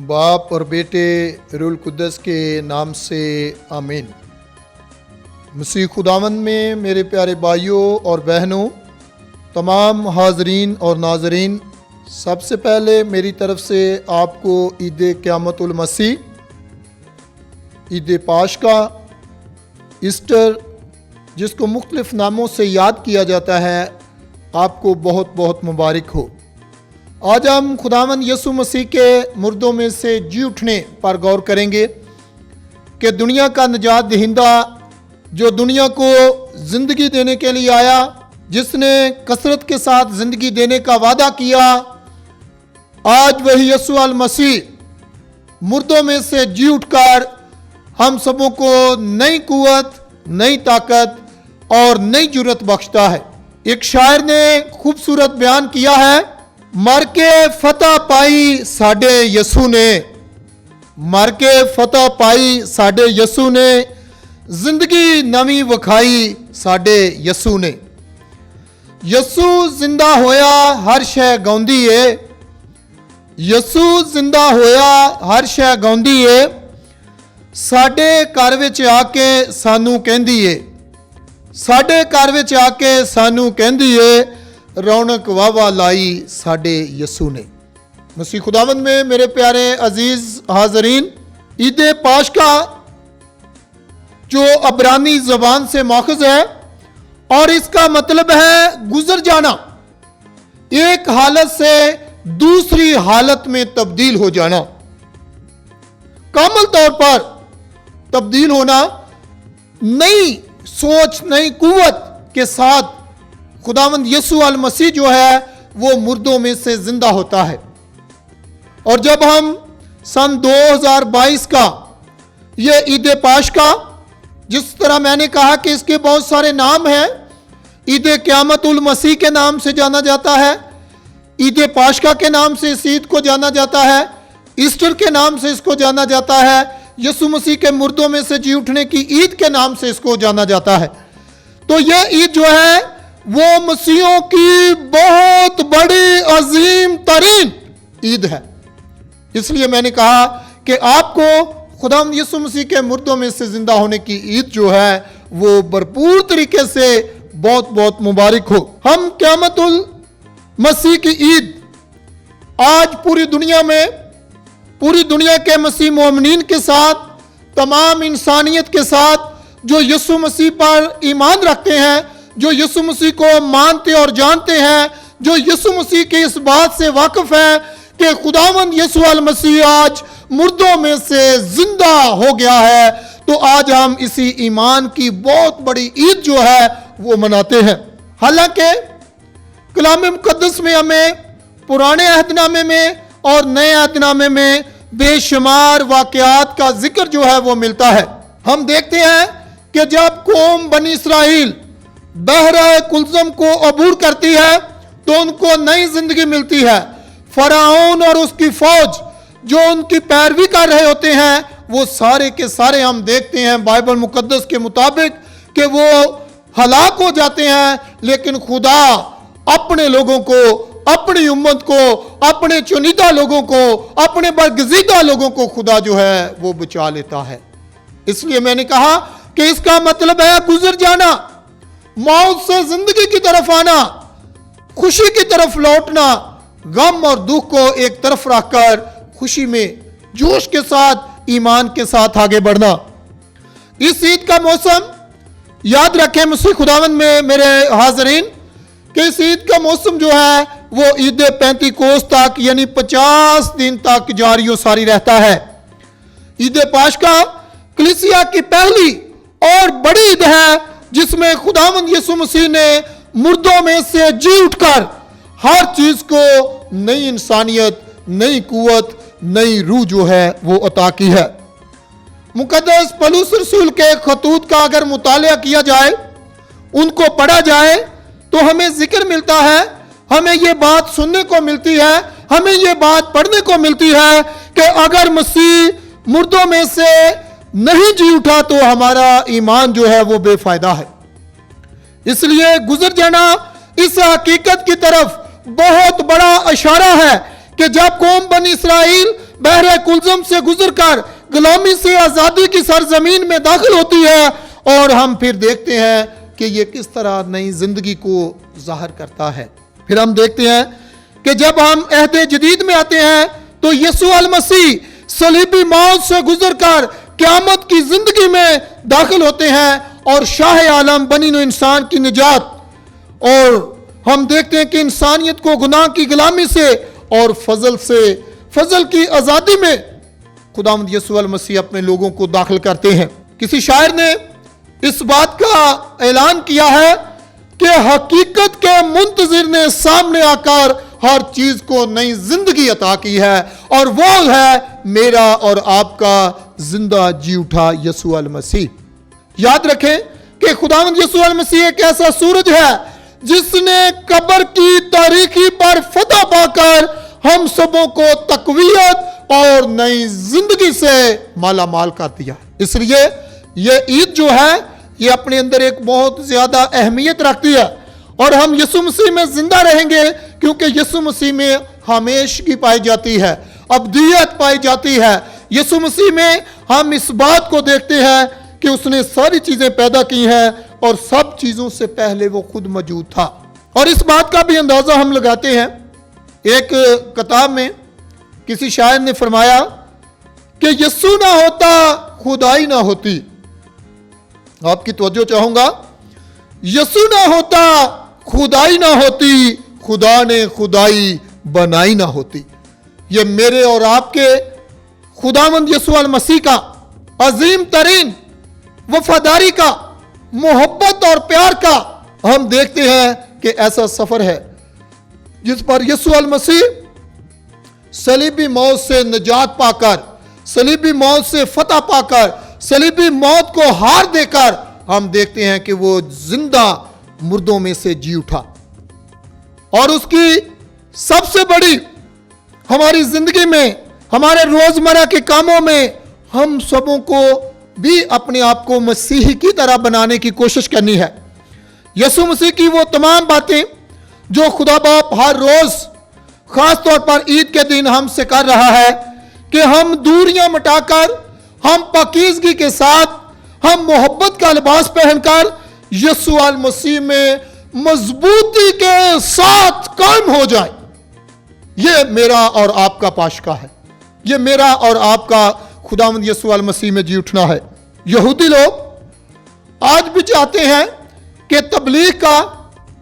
बाप और बेटे रूहुल कुद्दस के नाम से आमीन। मसीह खुदावंद में मेरे प्यारे भाइयों और बहनों, तमाम हाज़रीन और नाज़रीन, सबसे पहले मेरी तरफ से आपको ईद क़यामतुल मसीह, ईद पाशका, ईस्टर, जिसको मुख्तलिफ़ नामों से याद किया जाता है, आपको बहुत बहुत मुबारक हो। आज हम खुदावंद यसु मसीह के मुर्दों में से जी उठने पर गौर करेंगे कि दुनिया का निजात दहिंदा, जो दुनिया को ज़िंदगी देने के लिए आया, जिसने कसरत के साथ ज़िंदगी देने का वादा किया, आज वही यसु अल मसीह मुर्दों में से जी उठकर हम सबों को नई कुव्वत, नई ताकत और नई जुर्रत बख्शता है। एक शायर ने खूबसूरत बयान किया है, मर के फतह पाई साडे यसु ने, मर के फतह पाई साडे यसु ने, जिंदगी नवी वखाई साडे यसु ने। यसु जिंदा होया हर शै गाउंदी है, यसु जिंदा होया हर शै गाउंदी है, साडे घर विच आके सानू कहंदी है, साडे घर विच आके सानू कहंदी है, रौनक वावा लाई साडे यसु ने। मसीह खुदावंद में मेरे प्यारे अजीज हाजरीन, ईद पाशका जो अबरानी ज़बान से माखज़ है और इसका मतलब है गुजर जाना, एक हालत से दूसरी हालत में तब्दील हो जाना, कामल तौर पर तब्दील होना, नई सोच, नई कुव्वत के साथ खुदावंद यसु अल मसीह जो है वो मुर्दों में से जिंदा होता है। और जब हम सन 2022 का ये ईद पाशका, जिस तरह मैंने कहा कि इसके बहुत सारे नाम हैं, ईद क़यामतुल मसीह के नाम से जाना जाता है, ईद पाशका के नाम से इस ईद को जाना जाता है, ईस्टर के नाम से इसको जाना जाता है, यसु मसीह के मुर्दों में से जी उठने की ईद के नाम से इसको जाना जाता है। तो ये ईद जो है वो मसीहों की बहुत बड़ी अजीम तरीन ईद है। इसलिए मैंने कहा कि आपको खुदावंद यसु मसीह के मुर्दों में से जिंदा होने की ईद जो है वो भरपूर तरीके से बहुत बहुत मुबारक हो। हम क़यामतुल मसीह की ईद आज पूरी दुनिया में, पूरी दुनिया के मसीह मोमिनीन के साथ, तमाम इंसानियत के साथ जो यसु मसीह पर ईमान रखते हैं, जो यसु मसीह को मानते और जानते हैं, जो यसु मसीह के इस बात से वाकिफ है कि खुदावंद यसु अल मसीह आज मुर्दों में से जिंदा हो गया है, तो आज हम इसी ईमान की बहुत बड़ी ईद जो है वो मनाते हैं। हालांकि कलाम मुक़द्दस में हमें पुराने अहदनामे में और नए अहदनामे में बेशुमार वाक़यात का जिक्र जो है वो मिलता है। हम देखते हैं कि जब कौम बनी इसराइल बहरा कुलज़म को अबूर करती है तो उनको नई जिंदगी मिलती है। फ़िरौन और उसकी फौज जो उनकी पैरवी कर रहे होते हैं, वो सारे के सारे हम देखते हैं बाइबल मुक़द्दस के मुताबिक कि वो हलाक हो जाते हैं, लेकिन खुदा अपने लोगों को, अपनी उम्मत को, अपने चुनिंदा लोगों को, अपने बरगज़ीदा लोगों को खुदा जो है वो बचा लेता है। इसलिए मैंने कहा कि इसका मतलब है गुजर जाना, मौत से जिंदगी की तरफ आना, खुशी की तरफ लौटना, गम और दुख को एक तरफ रखकर खुशी में जोश के साथ, ईमान के साथ आगे बढ़ना। इस ईद का मौसम याद रखें मसीह खुदावंद में मेरे हाजरीन, कि इस ईद का मौसम जो है वो ईद पेंतीकोस्त तक, यानी 50 दिन तक जारी व सारी रहता है। ईद पाशका कलीसिया की पहली और बड़ी ईद है जिसमें खुदावंद यसु मसीह ने मुर्दों में से जी उठकर हर चीज को नई इंसानियत, नई कुव्वत, नई रूह जो है वो अता की है। मुकद्दस पौलुस रसूल के खतूत का अगर मुतालिया किया जाए, उनको पढ़ा जाए, तो हमें जिक्र मिलता है, हमें ये बात सुनने को मिलती है, हमें ये बात पढ़ने को मिलती है कि अगर मसीह मुर्दों में से नहीं जी उठा तो हमारा ईमान जो है वो बेफायदा है। इसलिए गुजर जाना इस हकीकत की तरफ बहुत बड़ा इशारा है कि जब कौम बनी इसराइल बहरे कुलज़म से गुजर कर गुलामी से आज़ादी की सरजमीन में दाखिल होती है, और हम फिर देखते हैं कि ये किस तरह नई जिंदगी को ज़ाहिर करता है। फिर हम देखते हैं कि जब हम अहद जदीद में आते हैं तो यीशु अल मसीह सलीबी मौत से गुजर कर क़यामत की जिंदगी में दाखिल होते हैं और शाह आलम बनी नौ इंसान की निजात, और हम देखते हैं कि इंसानियत को गुनाह की गुलामी से और फजल की आज़ादी में खुदावंद यीशु अल मसीह अपने लोगों को दाखिल करते हैं। किसी शायर ने इस बात का ऐलान किया है कि हकीकत के मुंतजिर ने सामने आकर हर चीज को नई जिंदगी अता की है, और वो है मेरा और आपका जिंदा जी उठा यीशु अल मसीह। याद रखें कि खुदावंद यीशु अल मसीह एक ऐसा सूरज है जिसने कब्र की तारीकी पर फतह पाकर हम सबों को तकवीयत और नई जिंदगी से माला माल कर दिया। इसलिए ये ईद जो है ये अपने अंदर एक बहुत ज्यादा अहमियत रखती है, और हम यीशु मसीह में जिंदा रहेंगे क्योंकि यीशु मसीह में हमेशगी पाई जाती है, अब्दियत पाई जाती है। यीशु मसीह में हम इस बात को देखते हैं कि उसने सारी चीजें पैदा की हैं और सब चीजों से पहले वो खुद मौजूद था। और इस बात का भी अंदाजा हम लगाते हैं, एक किताब में किसी शायर ने फरमाया कि यीशु ना होता खुदाई ना होती। आपकी तवज्जो चाहूंगा, यीशु ना होता खुदाई ना होती, खुदा ने खुदाई बनाई ना होती। ये मेरे और आपके खुदावंद यीशु अल मसीह का अजीम तरीन वफादारी का, मोहब्बत और प्यार का हम देखते हैं कि ऐसा सफर है जिस पर यीशु अल मसीह सलीबी मौत से निजात पाकर, सलीबी मौत से फतह पाकर, सलीबी मौत को हार देकर हम देखते हैं कि वो जिंदा मुर्दों में से जी उठा। और उसकी सबसे बड़ी हमारी जिंदगी में, हमारे रोजमर्रा के कामों में हम सबों को भी अपने आप को मसीही की तरह बनाने की कोशिश करनी है। यीशु मसीह की वो तमाम बातें जो खुदा बाप हर रोज खास तौर पर ईद के दिन हमसे कर रहा है कि हम दूरियां मिटाकर, हम पाकीज़गी के साथ, हम मोहब्बत का लिबास पहनकर यीशु अल मसीह में मजबूती के साथ कायम हो जाए। ये मेरा और आपका पाशका है, ये मेरा और आपका खुदावंद यीशु अल मसीह में जी उठना है। यहूदी लोग आज भी चाहते हैं कि तबलीग का,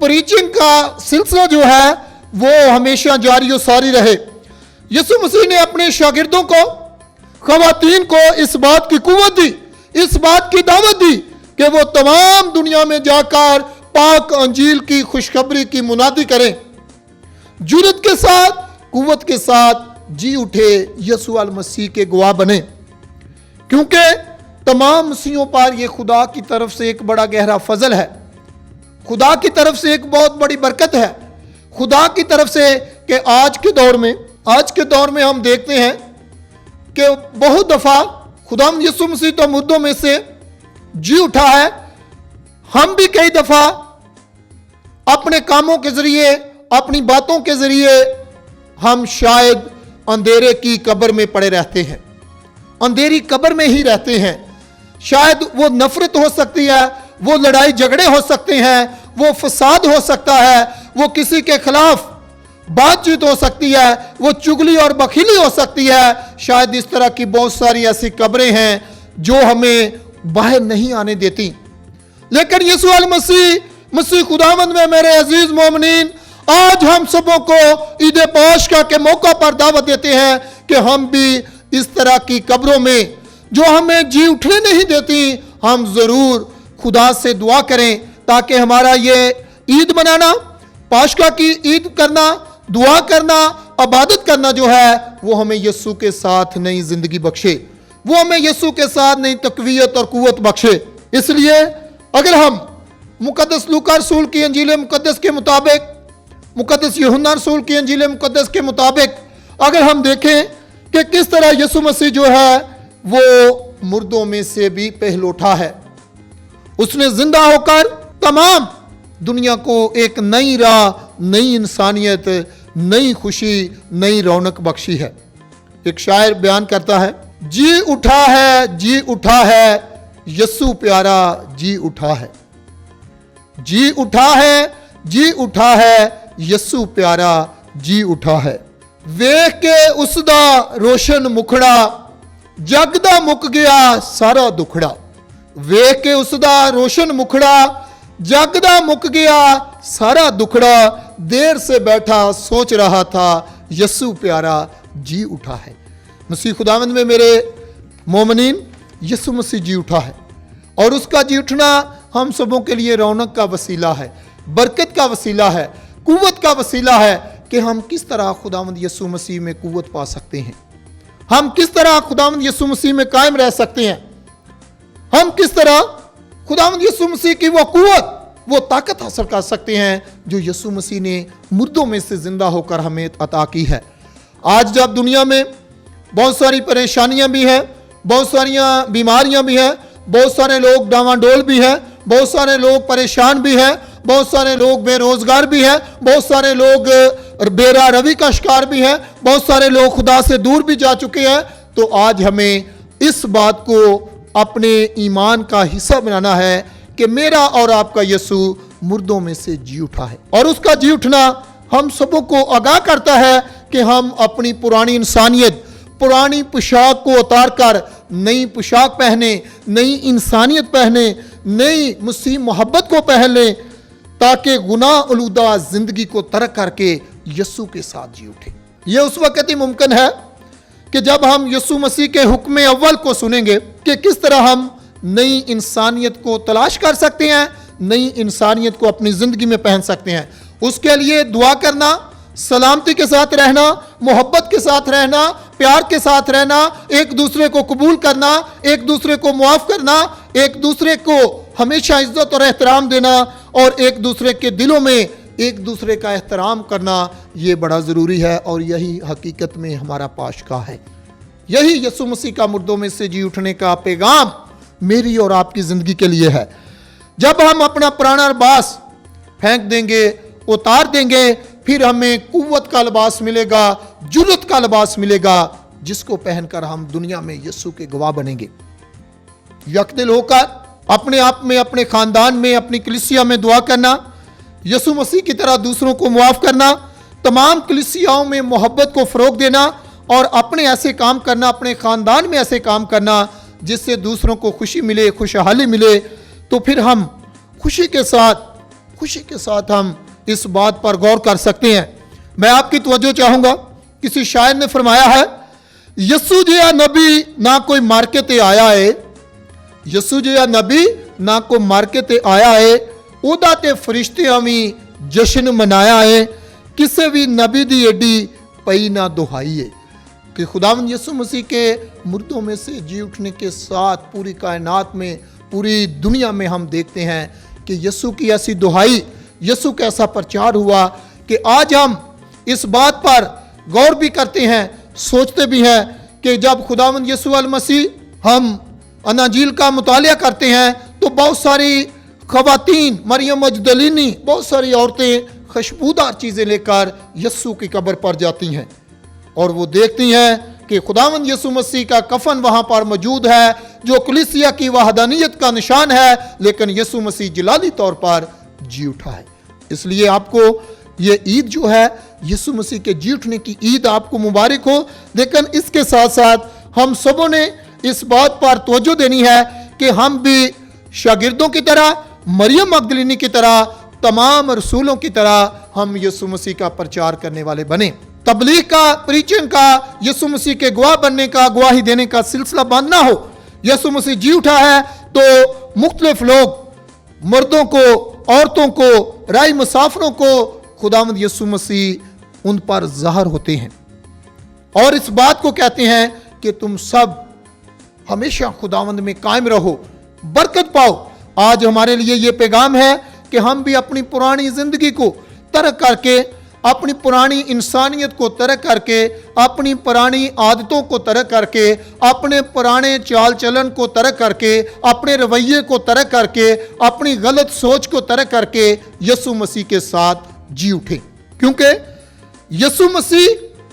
प्रीचिंग का सिलसिला जो है वो हमेशा जारी और सारी रहे। यीशु मसीह ने अपने शागिर्दों को, खवातीन को इस बात की कुव्वत दी, इस बात की दावत दी कि वो तमाम दुनिया में जाकर पाक अंजील की खुशखबरी की मुनादी करें, जुर्रत के साथ, कुव्वत के साथ जी उठे यीशु अल मसीह के गवाह बने। क्योंकि तमाम मसीहों पर यह खुदा की तरफ से एक बड़ा गहरा फजल है, खुदा की तरफ से एक बहुत बड़ी बरकत है, खुदा की तरफ से कि आज के दौर में हम देखते हैं कि बहुत दफ़ा खुदा यीशु मसीह तो मुर्दों में से जी उठा है। हम भी कई दफ़ा अपने कामों के ज़रिए, अपनी बातों के ज़रिए हम शायद अंधेरे की कब्र में पड़े रहते हैं, अंधेरी कब्र में ही रहते हैं। शायद वो नफरत हो सकती है, वो लड़ाई झगड़े हो सकते हैं, वो फसाद हो सकता है, वो किसी के खिलाफ बातचीत हो सकती है, वो चुगली और बखीली हो सकती है। शायद इस तरह की बहुत सारी ऐसी कब्रें हैं जो हमें बाहर नहीं आने देती। लेकिन यीशु अल मसीह खुदावंद में मेरे अजीज मोमिनीन, आज हम सबों को ईद पाशका के मौका पर दावत देते हैं कि हम भी इस तरह की कब्रों में जो हमें जी उठने नहीं देती, हम जरूर खुदा से दुआ करें ताकि हमारा ये ईद मनाना, पाशका की ईद करना, दुआ करना, इबादत करना जो है वो हमें यीशु के साथ नई जिंदगी बख्शे, वो हमें यीशु के साथ नई तकवीयत और कुव्वत बख्शे। इसलिए अगर हम मुकद्दस लूका रसूल की इंजील मुकद्दस के मुताबिक, मुकद्दस यूहन्ना रसूल की इंजील मुकद्दस के मुताबिक अगर हम देखें कि किस तरह यीशु मसीह जो है वो मुर्दों में से भी पहले उठा है, उसने जिंदा होकर तमाम दुनिया को एक नई राह, नई इंसानियत, नई खुशी, नई रौनक बख्शी है। ایک شاعر بیان کرتا ہے، جی اٹھا ہے یسوع پیارا جی اٹھا ہے، جی اٹھا ہے یسوع پیارا جی اٹھا ہے، ویکھ کے اس دا روشن مکھڑا جگ دا مک گیا سارا دکھڑا، ویکھ کے اس دا روشن مکھڑا جگ دا مک گیا سارا دکھڑا، دیر سے بیٹھا سوچ رہا تھا یسوع پیارا جی اٹھا ہے۔ مسیح خداوند میں میرے مومنین، یسوع مسیح جی اٹھا ہے، اور اس کا جی اٹھنا ہم سبوں کے لیے رونق کا وسیلہ ہے، برکت کا وسیلہ ہے، قوت کا وسیلہ ہے کہ ہم کس طرح خداوند یسوع مسیح میں قوت پا سکتے ہیں، ہم کس طرح خداوند یسوع مسیح میں قائم رہ سکتے ہیں، ہم کس طرح خداوند یسوع مسیح کی وہ قوت، وہ طاقت حاصل کر سکتے ہیں جو یسوع مسیح نے مردوں میں سے زندہ ہو کر ہمیں عطا کی ہے۔ آج جب دنیا میں بہت ساری پریشانیاں بھی ہیں، بہت ساری بیماریاں بھی ہیں، بہت سارے لوگ ڈاواڈول بھی ہیں، بہت سارے لوگ پریشان بھی ہیں، بہت سارے لوگ بے روزگار بھی ہیں، بہت سارے لوگ بے راہ روی کا شکار بھی ہیں، بہت سارے لوگ خدا سے دور بھی جا چکے ہیں، تو آج ہمیں اس بات کو اپنے ایمان کا حصہ بنانا ہے کہ میرا اور آپ کا یسوع مردوں میں سے جی اٹھا ہے، اور اس کا جی اٹھنا ہم سبوں کو آگاہ کرتا ہے کہ ہم اپنی پرانی انسانیت، پرانی پوشاک کو اتار کر نئی پوشاک پہنے، نئی انسانیت پہنے، نئی مسیح محبت کو پہن لیں، تاکہ گناہ آلودہ زندگی کو ترک کر کے یسوع کے ساتھ جی اٹھیں۔ یہ اس وقت ہی ممکن ہے کہ جب ہم یسوع مسیح کے حکم اول کو سنیں گے کہ کس طرح ہم نئی انسانیت کو تلاش کر سکتے ہیں، نئی انسانیت کو اپنی زندگی میں پہن سکتے ہیں۔ اس کے لیے دعا کرنا، سلامتی کے ساتھ رہنا، محبت کے ساتھ رہنا، پیار کے ساتھ رہنا، ایک دوسرے کو قبول کرنا، ایک دوسرے کو معاف کرنا، ایک دوسرے کو ہمیشہ عزت اور احترام دینا، اور ایک دوسرے کے دلوں میں ایک دوسرے کا احترام کرنا، یہ بڑا ضروری ہے، اور یہی حقیقت میں ہمارا پاشگاہ ہے۔ یہی یسوع مسیح کا مردوں میں سے جی اٹھنے کا پیغام میری اور آپ کی زندگی کے لیے ہے۔ جب ہم اپنا پرانا لباس پھینک دیں گے، اتار دیں گے، پھر ہمیں قوت کا لباس ملے گا، جرأت کا لباس ملے گا، جس کو پہن کر ہم دنیا میں یسوع کے گواہ بنیں گے۔ یکدل ہو کر اپنے آپ میں، اپنے خاندان میں، اپنی کلیسیا میں دعا کرنا، یسوع مسیح کی طرح دوسروں کو معاف کرنا، تمام کلیسیاؤں میں محبت کو فروغ دینا، اور اپنے ایسے کام کرنا، اپنے خاندان میں ایسے کام کرنا جس سے دوسروں کو خوشی ملے، خوشحالی ملے، تو پھر ہم خوشی کے ساتھ ہم اس بات پر غور کر سکتے ہیں۔ میں آپ کی توجہ چاہوں گا، کسی شاعر نے فرمایا ہے، یسوع جیا نبی نہ کوئی مارکیتے آیا ہے، یسوع جیا نبی نہ کوئی مارکیتے آیا ہے، اودا تے فرشتے ہمیں جشن منایا ہے، کسے بھی نبی دی ایڈی پئی نہ دہائی ہے۔ کہ خداوند یسوع مسیح کے مردوں میں سے جی اٹھنے کے ساتھ پوری کائنات میں، پوری دنیا میں ہم دیکھتے ہیں کہ یسوع کی ایسی دہائی، یسوع کا ایسا پرچار ہوا کہ آج ہم اس بات پر غور بھی کرتے ہیں، سوچتے بھی ہیں کہ جب خداوند یسوع المسیح ہم اناجیل کا مطالعہ کرتے ہیں تو بہت ساری خواتین، مریم مجدلینی، بہت ساری عورتیں خوشبودار چیزیں لے کر یسوع کی قبر پر جاتی ہیں، اور وہ دیکھتی ہیں کہ خداوند یسوع مسیح کا کفن وہاں پر موجود ہے جو کلیسیا کی وحدانیت کا نشان ہے، لیکن یسوع مسیح جلالی طور پر جی اٹھا ہے۔ اس لیے آپ کو یہ عید جو ہے، یسوع مسیح کے جی اٹھنے کی عید آپ کو مبارک ہو، لیکن اس کے ساتھ ساتھ ہم سبوں نے اس بات پر توجہ دینی ہے کہ ہم بھی شاگردوں کی طرح، مریم مگدلینی کی طرح، تمام رسولوں کی طرح ہم یسوع مسیح کا پرچار کرنے والے بنیں۔ تبلیغ کا، پریچنگ کا، یسوع مسیح کے گواہ بننے کا، گواہی دینے کا سلسلہ بند نہ ہو۔ یسوع مسیح جی اٹھا ہے تو مختلف لوگ، مردوں کو، عورتوں کو، راہی مسافروں کو خداوند یسوع مسیح ان پر ظاہر ہوتے ہیں اور اس بات کو کہتے ہیں کہ تم سب ہمیشہ خداوند میں قائم رہو، برکت پاؤ۔ آج ہمارے لیے یہ پیغام ہے کہ ہم بھی اپنی پرانی زندگی کو ترک کر کے، اپنی پرانی انسانیت کو ترک کر کے، اپنی پرانی عادتوں کو ترک کر کے، اپنے پرانے چال چلن کو ترک کر کے، اپنے رویے کو ترک کر کے، اپنی غلط سوچ کو ترک کر کے یسوع مسیح کے ساتھ جی اٹھیں، کیونکہ یسوع مسیح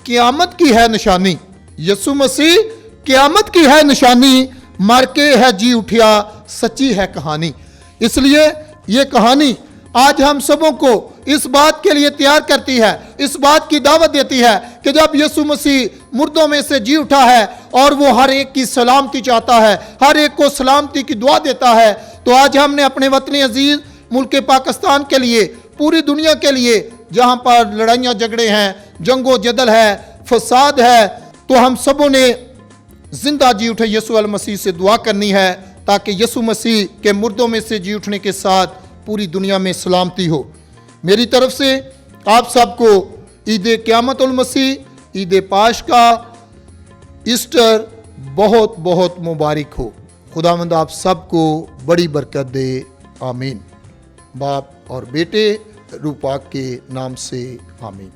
قیامت کی ہے نشانی۔ यसु मसीह क़यामत की है निशानी, मर के है जी उठिया, सच्ची है कहानी। इसलिए ये कहानी आज हम सबों को इस बात के लिए तैयार करती है, इस बात की दावत देती है कि जब यीशु मसीह मुर्दों में से जी उठा है और वो हर एक की सलामती चाहता है, हर एक को सलामती की दुआ देता है, तो आज हमने अपने वतन अजीज मुल्क पाकिस्तान के लिए, पूरी दुनिया के लिए, जहाँ पर लड़ाइयाँ झगड़े हैं, जंगो जदल है, फसाद है, तो हम सबों ने जिंदा जी उठे यीशु अल मसीह से दुआ करनी है ताकि यीशु मसीह के मुर्दों में से जी उठने के साथ पूरी दुनिया में सलामती हो। मेरी तरफ से आप सबको ईद क़यामत उल मसीह, ईद पाशका, ईस्टर बहुत बहुत मुबारक हो। खुदावंद आप सबको बड़ी बरकत दे, आमीन। बाप और बेटे रूह पाक के नाम से, आमीन।